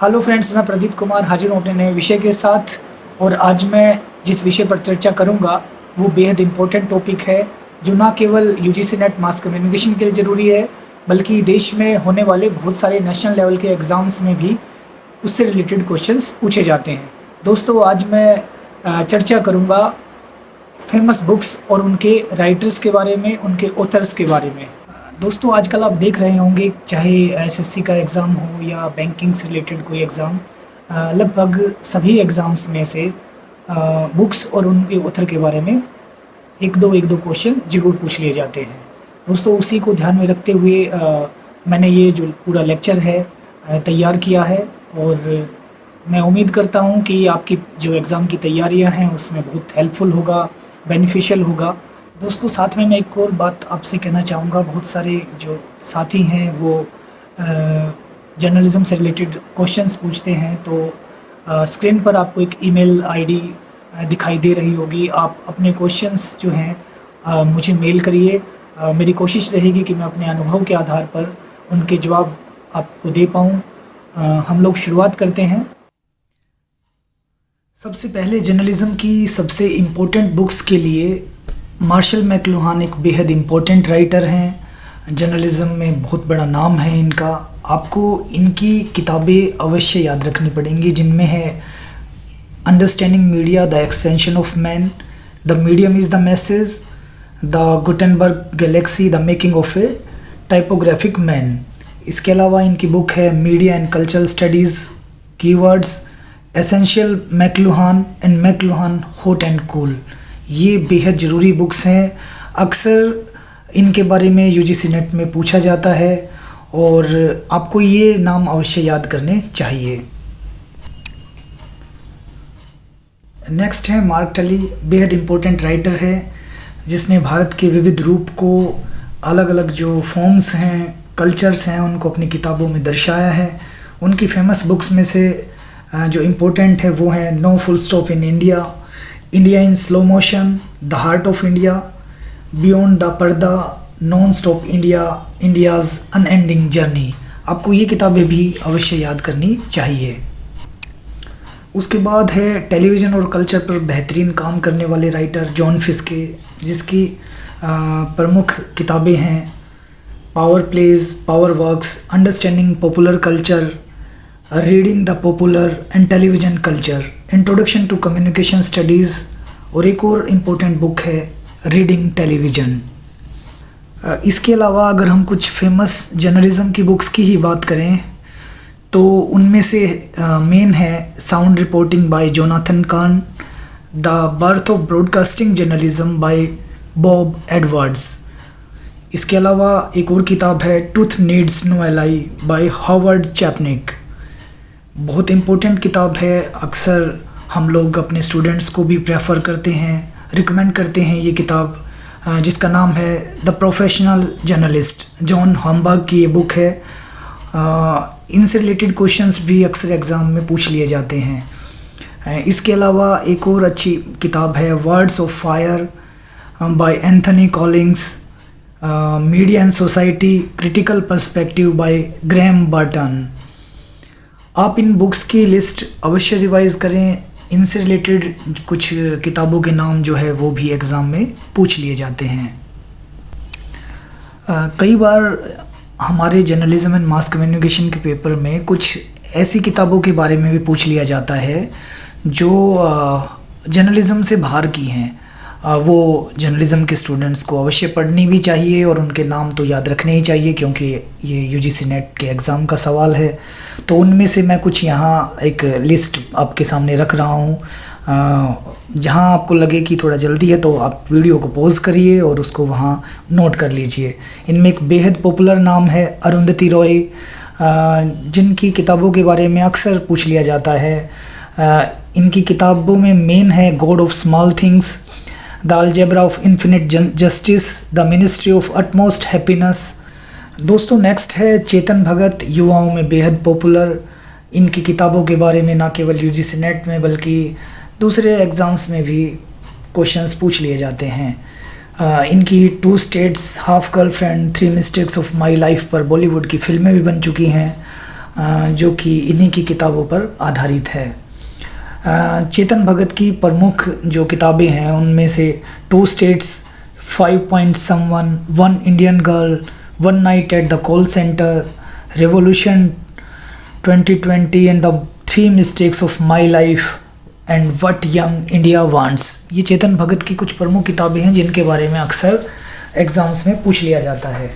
Hello friends, मैं प्रदीप कुमार हाजिर हूँ अपने नए विषय के साथ। और आज मैं जिस विषय पर चर्चा करूँगा वो बेहद इम्पोर्टेंट टॉपिक है, जो ना केवल यूजीसी नेट मास कम्युनिकेशन के लिए ज़रूरी है, बल्कि देश में होने वाले बहुत सारे नेशनल लेवल के एग्ज़ाम्स में भी उससे रिलेटेड क्वेश्चंस पूछे जाते हैं। दोस्तों, आज मैं चर्चा करूँगा फेमस बुक्स और उनके राइटर्स के बारे में, उनके ऑथर्स के बारे में। दोस्तों, आजकल आप देख रहे होंगे, चाहे एसएससी का एग्ज़ाम हो या बैंकिंग से रिलेटेड कोई एग्ज़ाम, लगभग सभी एग्ज़ाम्स में से बुक्स और उनके ऑथर के बारे में एक दो क्वेश्चन ज़रूर पूछ लिए जाते हैं। दोस्तों, उसी को ध्यान में रखते हुए मैंने ये जो पूरा लेक्चर है तैयार किया है, और मैं उम्मीद करता हूँ कि आपकी जो एग्ज़ाम की तैयारियाँ हैं उसमें बहुत हेल्पफुल होगा, बेनिफिशियल होगा। दोस्तों, साथ में मैं एक और बात आपसे कहना चाहूँगा। बहुत सारे जो साथी हैं वो जर्नलिज़्म से रिलेटेड क्वेश्चंस पूछते हैं, तो स्क्रीन पर आपको एक ईमेल आईडी दिखाई दे रही होगी। आप अपने क्वेश्चंस जो हैं मुझे मेल करिए। मेरी कोशिश रहेगी कि मैं अपने अनुभव के आधार पर उनके जवाब आपको दे पाऊँ। हम लोग शुरुआत करते हैं। सबसे पहले जर्नलिज़्म की सबसे इम्पोर्टेंट बुक्स के लिए मार्शल मैकलुहान एक बेहद इम्पोर्टेंट राइटर हैं। जर्नलिज़्म में बहुत बड़ा नाम है इनका। आपको इनकी किताबें अवश्य याद रखनी पड़ेंगी, जिनमें है understanding media, the extension of man, the medium is the message, the Gutenberg Galaxy, the making of A typographic man. इसके अलावा इनकी बुक है media and cultural studies, keywords, essential McLuhan and McLuhan hot and cool. ये बेहद ज़रूरी books हैं। अक्सर इनके बारे में यूजीसी नेट में पूछा जाता है और आपको ये नाम अवश्य याद करने चाहिए। नेक्स्ट है मार्क टली। बेहद इम्पोर्टेंट राइटर है, जिसने भारत के विविध रूप को, अलग अलग जो फॉर्म्स हैं, कल्चर्स हैं, उनको अपनी किताबों में दर्शाया है। उनकी फेमस बुक्स में से जो इम्पोर्टेंट है वो है no full stop in India, India in slow motion, the heart of India, beyond the purdah, non stop India, India's unending journey. आपको ये किताबें भी अवश्य याद करनी चाहिए। उसके बाद है टेलीविज़न और कल्चर पर बेहतरीन काम करने वाले राइटर जॉन फिस्के, जिसकी प्रमुख किताबें हैं power plays, power works, understanding popular culture, reading the popular and television culture, introduction to communication studies, और एक और इम्पोर्टेंट बुक है रीडिंग टेलीविज़न। इसके अलावा अगर हम कुछ फेमस जर्नलिज़्म की बुक्स की ही बात करें तो उनमें से मेन है sound reporting by Jonathan Kern, the birth of broadcasting journalism by Bob Edwards. इसके अलावा एक और किताब है truth needs no ally by Howard Chapnick. बहुत इम्पोर्टेंट किताब है। अक्सर हम लोग अपने स्टूडेंट्स को भी प्रेफर करते हैं, रिकमेंड करते हैं ये किताब, जिसका नाम है द प्रोफेशनल जर्नलिस्ट। जॉन हॉम्बर्ग की ये बुक है। इनसे रिलेटेड क्वेश्चंस भी अक्सर एग्ज़ाम में पूछ लिए जाते हैं। इसके अलावा एक और अच्छी किताब है words of fire by Anthony Collings, media and society critical perspective by Graham Burton. आप इन बुक्स की लिस्ट अवश्य रिवाइज़ करें। इनसे रिलेटेड कुछ किताबों के नाम जो है वो भी एग्ज़ाम में पूछ लिए जाते हैं। कई बार हमारे जर्नलिज़्म एंड मास कम्युनिकेशन के पेपर में कुछ ऐसी किताबों के बारे में भी पूछ लिया जाता है जो जर्नलिज़्म से बाहर की हैं। वो जर्नलिज़्म के स्टूडेंट्स को अवश्य पढ़नी भी चाहिए और उनके नाम तो याद रखने ही चाहिए, क्योंकि ये यूजीसी नेट के एग्ज़ाम का सवाल है। तो उनमें से मैं कुछ यहाँ एक लिस्ट आपके सामने रख रहा हूँ। जहाँ आपको लगे कि थोड़ा जल्दी है तो आप वीडियो को पॉज करिए और उसको वहाँ नोट कर लीजिए। इनमें एक बेहद पॉपुलर नाम है अरुंधति रॉय, जिनकी किताबों के बारे में अक्सर पूछ लिया जाता है। इनकी किताबों में मेन है God of small things, the algebra of infinite justice, the ministry of utmost happiness. दोस्तों, नेक्स्ट है चेतन भगत, युवाओं में बेहद पॉपुलर। इनकी किताबों के बारे में ना केवल यूजीसी नेट में बल्कि दूसरे एग्ज़ाम्स में भी क्वेश्चंस पूछ लिए जाते हैं। इनकी two states, half girlfriend, three mistakes of my life पर बॉलीवुड की फिल्में भी बन चुकी हैं। जो कि इन्हीं की किताबों पर आधारित है। चेतन भगत की प्रमुख जो किताबें हैं उनमें से two states, 5 point someone, one Indian girl, one night at the call centre, revolution 2020 and the 3 mistakes of my life and what young India wants, ये चेतन भगत की कुछ प्रमुख किताबें हैं जिनके बारे में अक्सर एग्ज़ाम्स में पूछ लिया जाता है।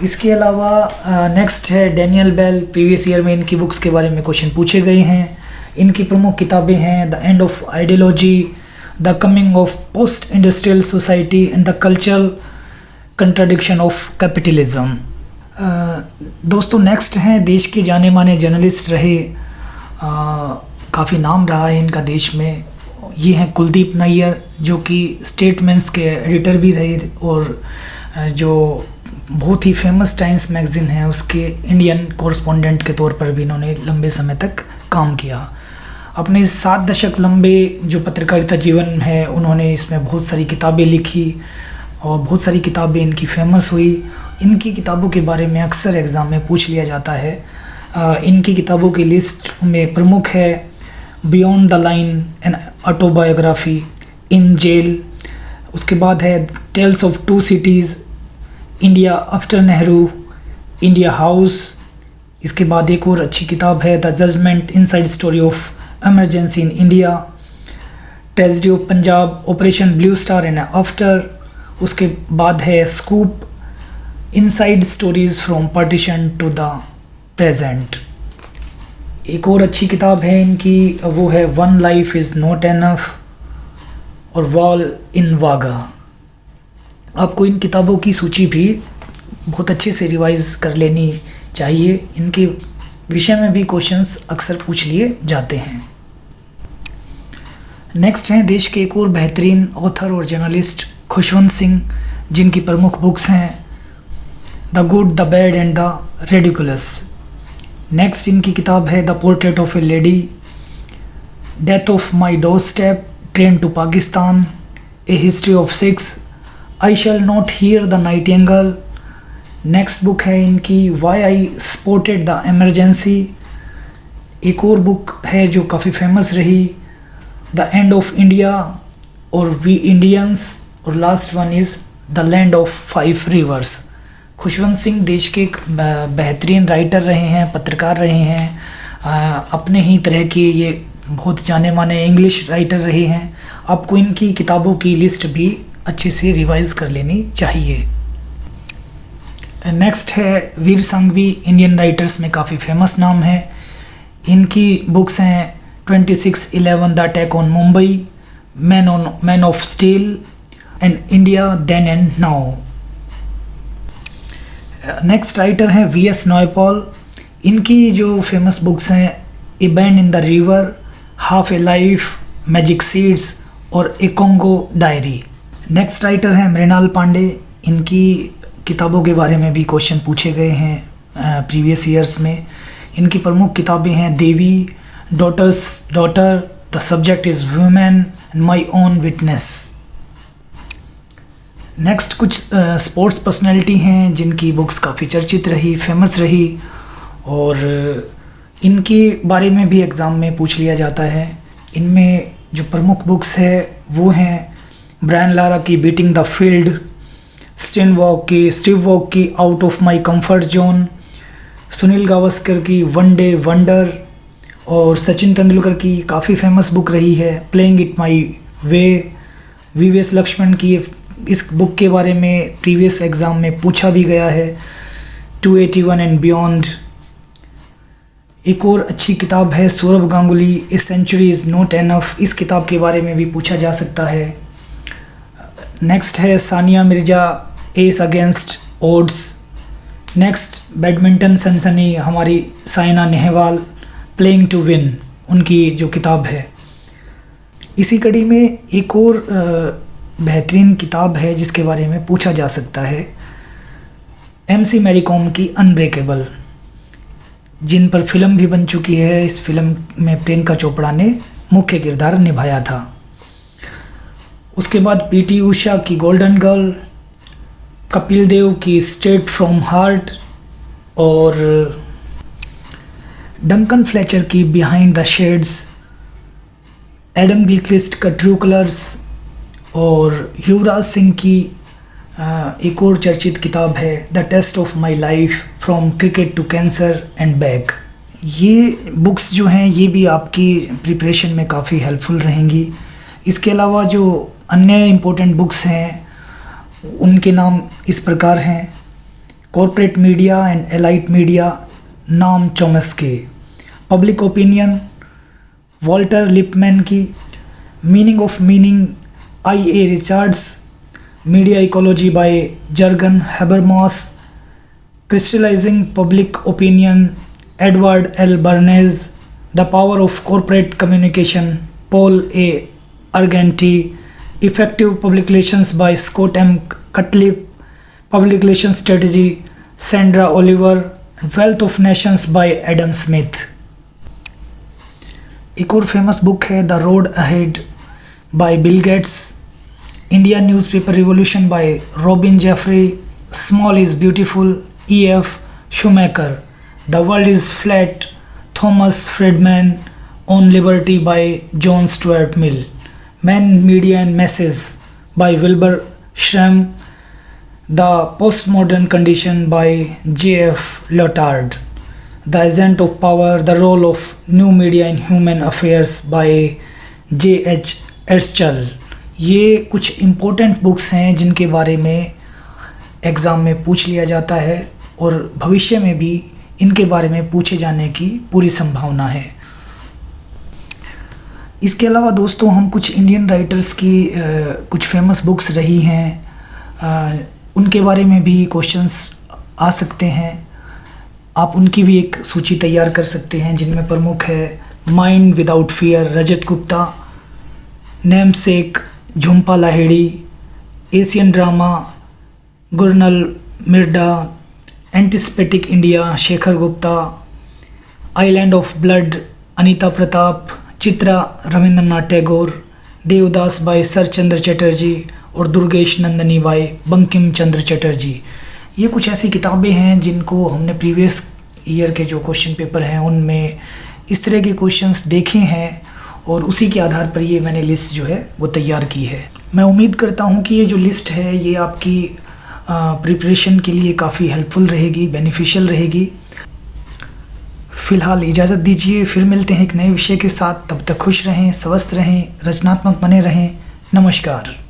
इसके अलावा नेक्स्ट है डैनियल बेल। प्रीवियस ईयर में इनकी बुक्स के बारे में क्वेश्चन पूछे गए हैं। इनकी प्रमुख किताबें हैं the end of ideology, the coming of post industrial society and the cultural contradiction of capitalism. दोस्तों नेक्स्ट हैं देश के जाने माने जर्नलिस्ट रहे, काफ़ी नाम रहा है इनका देश में। ये हैं कुलदीप नैयर, जो कि स्टेटमेंट्स के एडिटर भी रहे और जो बहुत ही फेमस टाइम्स मैगज़ीन है उसके इंडियन कॉरेस्पॉन्डेंट के तौर पर भी इन्होंने लंबे समय तक काम किया। अपने 7 दशक लंबे जो पत्रकारिता जीवन है उन्होंने इसमें बहुत सारी किताबें लिखी और बहुत सारी किताबें इनकी फेमस हुई। इनकी किताबों के बारे में अक्सर एग्ज़ाम में पूछ लिया जाता है। इनकी किताबों की लिस्ट में प्रमुख है beyond the line an autobiography, in jail, उसके बाद है tales of two cities, India after Nehru, India house. इसके बाद एक और अच्छी किताब है the judgement inside story of emergency in India, tragedy of Punjab, operation blue star and after. उसके बाद है scoop, inside stories from partition to the present. एक और अच्छी किताब है इनकी, वो है one life is not enough और वॉल इन वागा। आपको इन किताबों की सूची भी बहुत अच्छे से रिवाइज कर लेनी चाहिए। इनके विषय में भी क्वेश्चंस अक्सर पूछ लिए जाते हैं। नेक्स्ट हैं देश के एक और बेहतरीन ऑथर और जर्नलिस्ट खुशवंत सिंह, जिनकी प्रमुख बुक्स हैं the good, the bad and the ridiculous. Next इनकी किताब है the portrait of a lady, death of my doorstep, train to Pakistan, a history of sex, I shall not hear the nightingale. Next book है इनकी why I spotted the emergency. एक और book है जो काफ़ी फेमस रही, the end of India और we Indians. और last one is the land of 5 reverse. Khushwant Singh देश के एक बेहतरीन राइटर रहे हैं, पत्रकार रहे हैं। अपने ही तरह के ये बहुत जाने माने इंग्लिश राइटर रहे हैं। आपको इनकी किताबों की लिस्ट भी अच्छे से रिवाइज कर लेनी चाहिए। नेक्स्ट है वीर संघवी, इंडियन राइटर्स में काफ़ी फेमस नाम है। इनकी बुक्स हैं 26/11, the attack on Mumbai, man of steel and India then and now. Next writer हैं वी.एस. नॉयपॉल। इनकी जो फेमस बुक्स हैं a bend in the river, half a life, magic seeds और a Congo diary. Next writer हैं मृणाल पांडे। इनकी किताबों के बारे में भी क्वेश्चन पूछे गए हैं प्रीवियस ईयर्स में। इनकी प्रमुख किताबें हैं Devi, daughter, the subject is women and my own witness. Next कुछ स्पोर्ट्स पर्सनैलिटी हैं जिनकी बुक्स काफ़ी चर्चित रही, फेमस रही और इनके बारे में भी एग्ज़ाम में पूछ लिया जाता है। इनमें जो प्रमुख बुक्स है वो हैं ब्रायन लारा की beating the field, Steve Waugh की out of my comfort zone, Sunil Gavaskar की वन डे वंडर और सचिन तेंदुलकर की काफ़ी फेमस बुक रही है playing it my way. V S. Laxman की इस बुक के बारे में प्रीवियस एग्ज़ाम में पूछा भी गया है, 281 एंड बियॉन्ड। एक और अच्छी किताब है Sourav Ganguly, a century is not enough. इस किताब के बारे में भी पूछा जा सकता है। नेक्स्ट है Sania Mirza, aces against odds. Next badminton सनसनी हमारी Saina Nehwal, playing to win, उनकी जो किताब है। इसी कड़ी में एक और बेहतरीन किताब है जिसके बारे में पूछा जा सकता है, MC मैरी कॉम की अनब्रेकेबल, जिन पर फिल्म भी बन चुकी है। इस फिल्म में प्रियंका चोपड़ा ने मुख्य किरदार निभाया था। उसके बाद PT उषा की गोल्डन गर्ल, कपिल देव की स्ट्रेट फ्रॉम हार्ट और डंकन फ्लेचर की behind the shades, Adam Gilchrist का ट्रू कलर्स, और युवराज सिंह की एक और चर्चित किताब है the test of my life from cricket to cancer and back. ये बुक्स जो हैं ये भी आपकी प्रिपरेशन में काफ़ी हेल्पफुल रहेंगी। इसके अलावा जो अन्य इम्पोर्टेंट बुक्स हैं उनके नाम इस प्रकार हैं: corporate media and elite media, Noam Chomsky; public opinion, Walter Lippmann की; meaning of meaning, I.A. Richards; media ecology by Jurgen Habermas; crystallizing public opinion, Edward L Bernays; the power of corporate communication, Paul A Argenti; effective public relations by Scott M Cutlip; public relation strategy, Sandra Oliver; wealth of nations by Adam Smith. एक और famous book है the road ahead by Bill Gates; India newspaper revolution by Robin Jeffrey; small is beautiful, E.F. Schumacher; the world is flat, Thomas Friedman; on liberty by John Stuart Mill; man, media and message by Wilbur Schramm; the postmodern condition by J.F. Lyotard; the agent of power, the role of new media in human affairs by J.H. Altschull. ये कुछ important books हैं जिनके बारे में exam में पूछ लिया जाता है और भविष्य में भी इनके बारे में पूछे जाने की पूरी संभावना है। इसके अलावा दोस्तों हम कुछ इंडियन राइटर्स की कुछ फेमस बुक्स रही हैं उनके बारे में भी क्वेश्चंस आ सकते हैं। आप उनकी भी एक सूची तैयार कर सकते हैं जिनमें प्रमुख है mind without fear, Rajat Gupta; namesake, Jhumpa Lahiri; Asian drama, Gunnar Myrdal; anticipating India, Shekhar Gupta; island of blood, Anita Pratap; Chitra, Rabindranath Tagore; Devdas by Saratchandra Chatterjee; और दुर्गेश नंदनी बाय बंकिम चंद्र चटर्जी। ये कुछ ऐसी किताबें हैं जिनको हमने प्रीवियस ईयर के जो क्वेश्चन पेपर हैं उनमें इस तरह के क्वेश्चंस देखे हैं और उसी के आधार पर ये मैंने लिस्ट जो है वो तैयार की है। मैं उम्मीद करता हूँ कि ये जो लिस्ट है ये आपकी प्रिपरेशन के लिए काफ़ी हेल्पफुल रहेगी, बेनिफिशियल रहेगी। फ़िलहाल इजाज़त दीजिए, फिर मिलते हैं एक नए विषय के साथ। तब तक खुश रहें, स्वस्थ रहें, रचनात्मक बने रहें। नमस्कार।